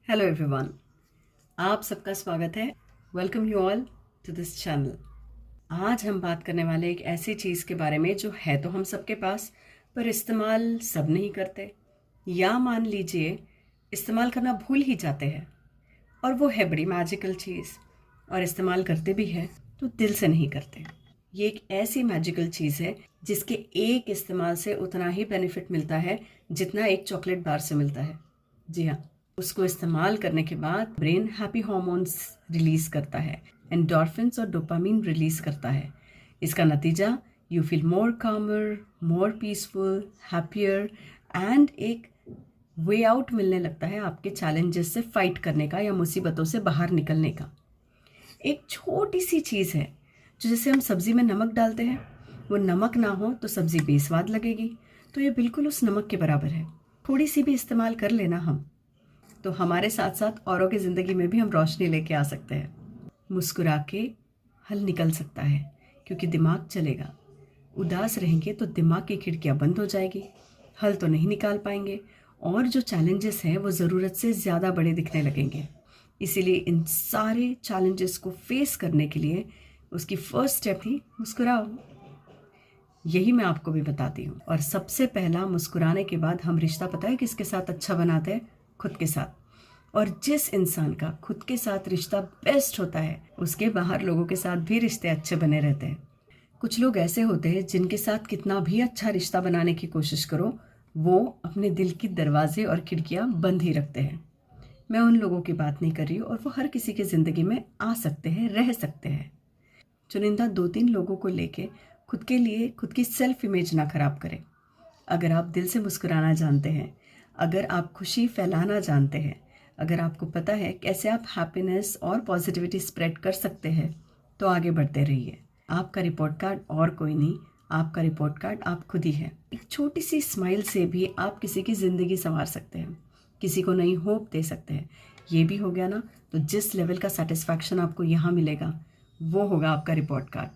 Hello everyone, आप सबका स्वागत है। Welcome you all to this channel. आज हम बात करने वाले एक ऐसी चीज़ के बारे में जो है तो हम सबके पास, पर इस्तेमाल सब नहीं करते, या मान लीजिए इस्तेमाल करना भूल ही जाते हैं। और वो है बड़ी मैजिकल चीज़, और इस्तेमाल करते भी है तो दिल से नहीं करते। ये एक ऐसी मैजिकल चीज़ है जिसके एक इस्तेमाल से उतना ही बेनिफिट मिलता है जितना एक चॉकलेट बार से मिलता है। जी हाँ, उसको इस्तेमाल करने के बाद ब्रेन हैप्पी हार्मोन्स रिलीज करता है, एंडोर्फिन्स और डोपामीन रिलीज करता है। इसका नतीजा यू फील मोर कामर, मोर पीसफुल, हैप्पियर एंड एक वे आउट मिलने लगता है आपके चैलेंजेस से फाइट करने का या मुसीबतों से बाहर निकलने का। एक छोटी सी चीज़ है जो जैसे हम सब्ज़ी में नमक डालते हैं, वो नमक ना हो तो सब्ज़ी बेस्वाद लगेगी, तो ये बिल्कुल उस नमक के बराबर है। थोड़ी सी भी इस्तेमाल कर लेना हम, तो हमारे साथ साथ औरों की ज़िंदगी में भी हम रोशनी लेके आ सकते हैं। मुस्कुरा के हल निकल सकता है क्योंकि दिमाग चलेगा। उदास रहेंगे तो दिमाग की खिड़कियाँ बंद हो जाएगी, हल तो नहीं निकाल पाएंगे, और जो चैलेंजेस हैं वो ज़रूरत से ज़्यादा बड़े दिखने लगेंगे। इसीलिए इन सारे चैलेंजेस को फेस करने के लिए उसकी फर्स्ट स्टेप ही मुस्कुराओ। यही मैं आपको भी बताती हूँ। और सबसे पहला, मुस्कुराने के बाद हम रिश्ता पता है किसके साथ अच्छा बनाते हैं? खुद के साथ। और जिस इंसान का खुद के साथ रिश्ता बेस्ट होता है उसके बाहर लोगों के साथ भी रिश्ते अच्छे बने रहते हैं। कुछ लोग ऐसे होते हैं जिनके साथ कितना भी अच्छा रिश्ता बनाने की कोशिश करो, वो अपने दिल की दरवाजे और खिड़कियां बंद ही रखते हैं। मैं उन लोगों की बात नहीं कर रही हूँ, और वो हर किसी की ज़िंदगी में आ सकते हैं, रह सकते हैं। चुनिंदा 2-3 लोगों को लेके खुद के लिए खुद की सेल्फ इमेज ना खराब करें। अगर आप दिल से मुस्कुराना जानते हैं, अगर आप खुशी फैलाना जानते हैं, अगर आपको पता है कैसे आप हैप्पीनेस और पॉजिटिविटी स्प्रेड कर सकते हैं, तो आगे बढ़ते रहिए। आपका रिपोर्ट कार्ड और कोई नहीं, आपका रिपोर्ट कार्ड आप खुद ही है। एक छोटी सी स्माइल से भी आप किसी की ज़िंदगी संवार सकते हैं, किसी को नई होप दे सकते हैं। ये भी हो गया ना, तो जिस लेवल का सेटिस्फैक्शन आपको यहाँ मिलेगा वो होगा आपका रिपोर्ट कार्ड।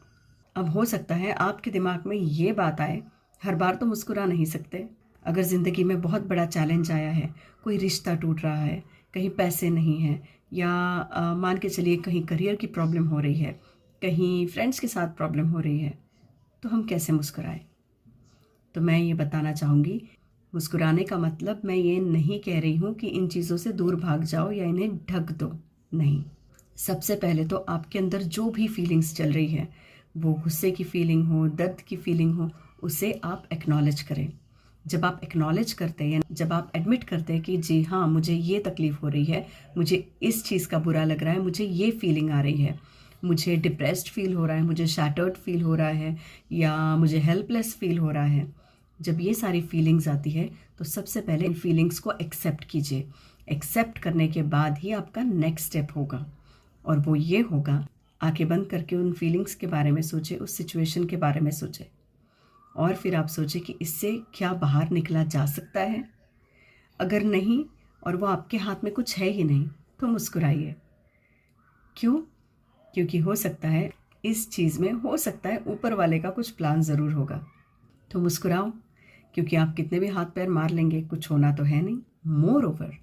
अब हो सकता है आपके दिमाग में ये बात आए, हर बार तो मुस्कुरा नहीं सकते। अगर ज़िंदगी में बहुत बड़ा चैलेंज आया है, कोई रिश्ता टूट रहा है, कहीं पैसे नहीं हैं, या मान के चलिए कहीं करियर की प्रॉब्लम हो रही है, कहीं फ्रेंड्स के साथ प्रॉब्लम हो रही है, तो हम कैसे मुस्कुराएं? तो मैं ये बताना चाहूँगी, मुस्कुराने का मतलब मैं ये नहीं कह रही हूँ कि इन चीज़ों से दूर भाग जाओ या इन्हें ढक दो, नहीं। सबसे पहले तो आपके अंदर जो भी फीलिंग्स चल रही है, वो गुस्से की फीलिंग हो, दर्द की फीलिंग हो, उसे आप एक्नॉलेज करें। जब आप एक्नॉलेज करते हैं, जब आप एडमिट करते हैं कि जी हाँ, मुझे ये तकलीफ़ हो रही है, मुझे इस चीज़ का बुरा लग रहा है, मुझे ये फीलिंग आ रही है, मुझे डिप्रेस्ड फील हो रहा है, मुझे शैटर्ड फील हो रहा है, या मुझे हेल्पलेस फील हो रहा है। जब ये सारी फीलिंग्स आती है तो सबसे पहले इन फीलिंग्स को एक्सेप्ट कीजिए। एक्सेप्ट करने के बाद ही आपका नेक्स्ट स्टेप होगा, और वो ये होगा, आंखें बंद करके उन फीलिंग्स के बारे में सोचें, उस सिचुएशन के बारे में सोचें, और फिर आप सोचें कि इससे क्या बाहर निकला जा सकता है। अगर नहीं, और वो आपके हाथ में कुछ है ही नहीं, तो मुस्कुराइए। क्यों? क्योंकि हो सकता है इस चीज़ में, हो सकता है ऊपर वाले का कुछ प्लान ज़रूर होगा। तो मुस्कुराओ, क्योंकि आप कितने भी हाथ पैर मार लेंगे, कुछ होना तो है नहीं। मोर ओवर,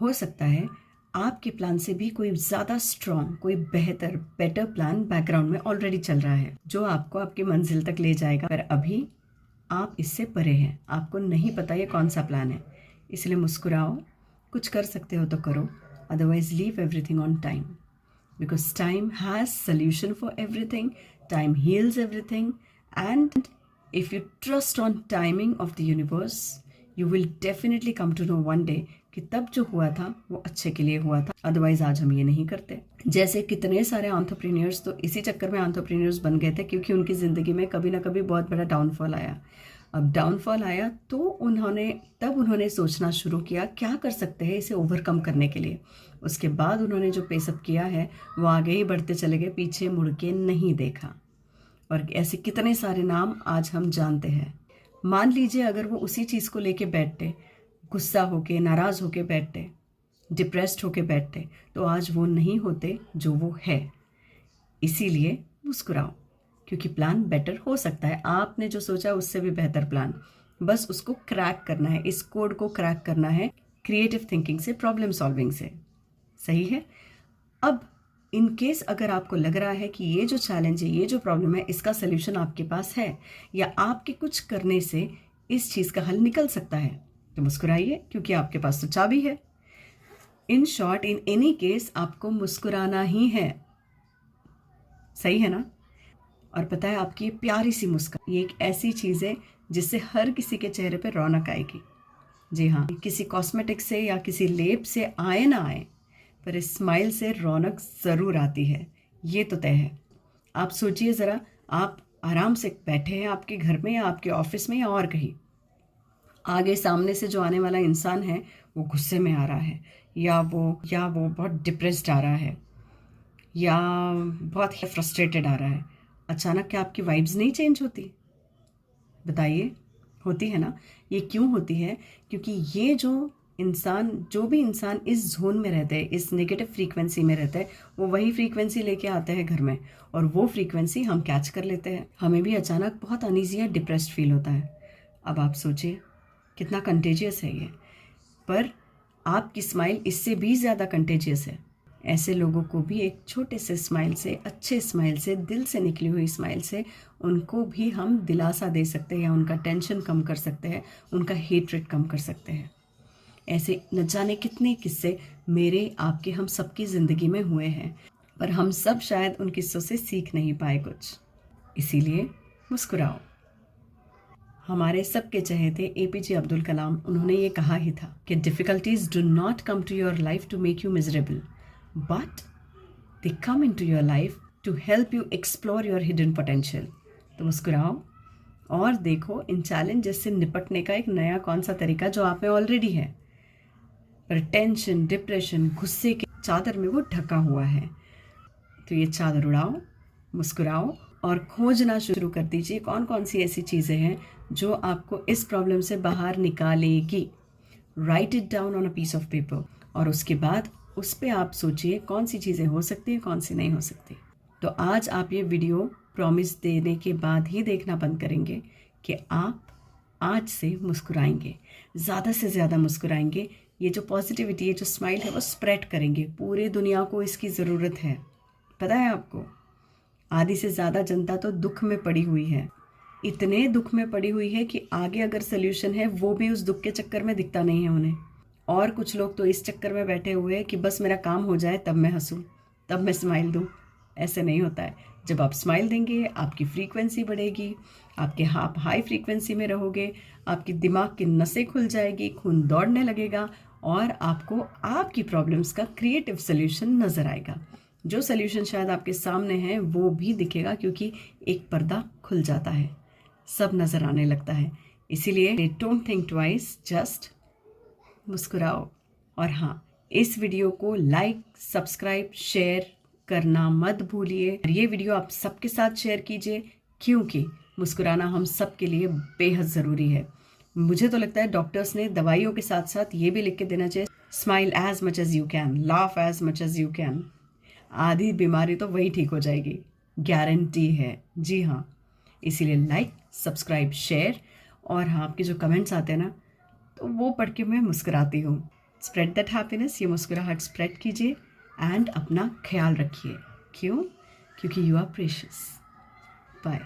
हो सकता है आपके प्लान से भी कोई ज़्यादा स्ट्रॉन्ग, कोई बेटर प्लान बैकग्राउंड में ऑलरेडी चल रहा है, जो आपको आपकी मंजिल तक ले जाएगा, पर अभी आप इससे परे हैं, आपको नहीं पता ये कौन सा प्लान है। इसलिए मुस्कुराओ, कुछ कर सकते हो तो करो, otherwise leave everything on time, because time has solution for everything, time heals everything, and if you trust on timing of the universe, you will definitely come to know one day कि तब जो हुआ था वो अच्छे के लिए हुआ था, अदरवाइज आज हम ये नहीं करते। जैसे कितने सारे एंटरप्रेन्योर्स तो इसी चक्कर में एंटरप्रेन्योर्स बन गए थे, क्योंकि उनकी ज़िंदगी में कभी ना कभी बहुत बड़ा डाउनफॉल आया। अब डाउनफॉल आया तो उन्होंने सोचना शुरू किया क्या कर सकते हैं इसे ओवरकम करने के लिए। उसके बाद उन्होंने जो पेसअप किया है वो आगे ही बढ़ते चले गए, पीछे मुड़ के नहीं देखा। और ऐसे कितने सारे नाम आज हम जानते हैं। मान लीजिए अगर वो उसी चीज़ को लेके बैठते, गुस्सा होके, नाराज़ होके बैठते, डिप्रेस्ड होके बैठते, तो आज वो नहीं होते जो वो है। इसीलिए मुस्कुराओ, क्योंकि प्लान बेटर हो सकता है। आपने जो सोचा उससे भी बेहतर प्लान, बस उसको क्रैक करना है, इस कोड को क्रैक करना है क्रिएटिव थिंकिंग से, प्रॉब्लम सॉल्विंग से। सही है। अब इन केस अगर आपको लग रहा है कि ये जो चैलेंज है, ये जो प्रॉब्लम है, इसका सल्यूशन आपके पास है या आपके कुछ करने से इस चीज़ का हल निकल सकता है, तो मुस्कुराइए, क्योंकि आपके पास तो चाबी है। In short, in any case आपको मुस्कुराना ही है। सही है ना? और पता है, आपकी ये प्यारी सी मुस्कान, ये एक ऐसी चीज़ है जिससे हर किसी के चेहरे पे रौनक आएगी। जी हाँ, किसी कॉस्मेटिक से या किसी लेप से आए ना आए, पर इस स्माइल से रौनक ज़रूर आती है, ये तो तय है। आप सोचिए ज़रा, आप आराम से बैठे हैं आपके घर में या आपके ऑफिस में या और कहीं, आगे सामने से जो आने वाला इंसान है वो गुस्से में आ रहा है, या वो बहुत डिप्रेस्ड आ रहा है, या बहुत फ्रस्ट्रेटेड आ रहा है। अचानक क्या आपकी वाइब्स नहीं चेंज होती? बताइए, होती है ना? ये क्यों होती है? क्योंकि ये जो भी इंसान इस जोन में रहता है, इस नेगेटिव फ्रीक्वेंसी में रहता है, वो वही फ्रीक्वेंसी लेके आता है घर में, और वो फ्रीक्वेंसी हम कैच कर लेते हैं। हमें भी अचानक बहुत अनईजी या डिप्रेस्ड फील होता है। अब आप सोचिए कितना कंटेजियस है ये। पर आपकी स्माइल इससे भी ज़्यादा कंटेजियस है। ऐसे लोगों को भी एक छोटे से स्माइल से, अच्छे स्माइल से, दिल से निकली हुई स्माइल से, उनको भी हम दिलासा दे सकते हैं, या उनका टेंशन कम कर सकते हैं, उनका हेट्रेट कम कर सकते हैं। ऐसे न जाने कितने किस्से मेरे, आपके, हम सबकी ज़िंदगी में हुए हैं, पर हम सब शायद उन किस्सों से सीख नहीं पाए कुछ। इसीलिए मुस्कुराओ। हमारे सबके चहेते APJ अब्दुल कलाम, उन्होंने ये कहा ही था कि difficulties do not come to your life to make you miserable, but they come in to your life to help you explore your hidden potential. तो मुस्कुराओ और देखो इन चैलेंजेस से निपटने का एक नया कौन सा तरीका जो आप में ऑलरेडी है, पर टेंशन, डिप्रेशन, गुस्से के चादर में वो ढका हुआ है। तो ये चादर उड़ाओ, मुस्कुराओ और खोजना शुरू कर दीजिए कौन कौन सी ऐसी चीज़ें हैं जो आपको इस प्रॉब्लम से बाहर निकालेगी। Write it down on a piece of paper, और उसके बाद उस पर आप सोचिए कौन सी चीज़ें हो सकती हैं, कौन सी नहीं हो सकती। तो आज आप ये वीडियो प्रॉमिस देने के बाद ही देखना बंद करेंगे कि आप आज से मुस्कुराएंगे, ज़्यादा से ज़्यादा मुस्कुराएंगे। ये जो पॉजिटिविटी है, जो स्माइल है, वो स्प्रेड करेंगे। पूरी दुनिया को इसकी ज़रूरत है। पता है आपको, आधी से ज़्यादा जनता तो दुख में पड़ी हुई है, इतने दुख में पड़ी हुई है कि आगे अगर सल्यूशन है वो भी उस दुख के चक्कर में दिखता नहीं है उन्हें। और कुछ लोग तो इस चक्कर में बैठे हुए हैं कि बस मेरा काम हो जाए तब मैं हंसूं, तब मैं स्माइल दूं। ऐसे नहीं होता है। जब आप स्माइल देंगे, आपकी फ्रीक्वेंसी बढ़ेगी, आप हाई फ्रीक्वेंसी में रहोगे, आपकी दिमाग की नसें खुल जाएगी, खून दौड़ने लगेगा, और आपको आपकी प्रॉब्लम्स का क्रिएटिव सोल्यूशन नज़र आएगा। जो सोल्यूशन शायद आपके सामने है वो भी दिखेगा, क्योंकि एक पर्दा खुल जाता है, सब नज़र आने लगता है। इसीलिए डोंट थिंक ट्वाइस, जस्ट मुस्कुराओ। और हाँ, इस वीडियो को लाइक, सब्सक्राइब, शेयर करना मत भूलिए। ये वीडियो आप सबके साथ शेयर कीजिए, क्योंकि मुस्कुराना हम सब के लिए बेहद ज़रूरी है। मुझे तो लगता है डॉक्टर्स ने दवाइयों के साथ साथ ये भी लिख के देना चाहिए, smile as much as you can, laugh as much as you can. आधी बीमारी तो वही ठीक हो जाएगी, गारंटी है। जी हाँ, इसीलिए लाइक, सब्सक्राइब, शेयर, और हाँ, आपके जो कमेंट्स आते हैं ना, तो वो पढ़ के मैं मुस्कुराती हूँ। स्प्रेड दैट हैप्पीनेस, ये मुस्कुराहट स्प्रेड कीजिए एंड अपना ख्याल रखिए। क्यों? क्योंकि यू आर प्रेशियस। बाय।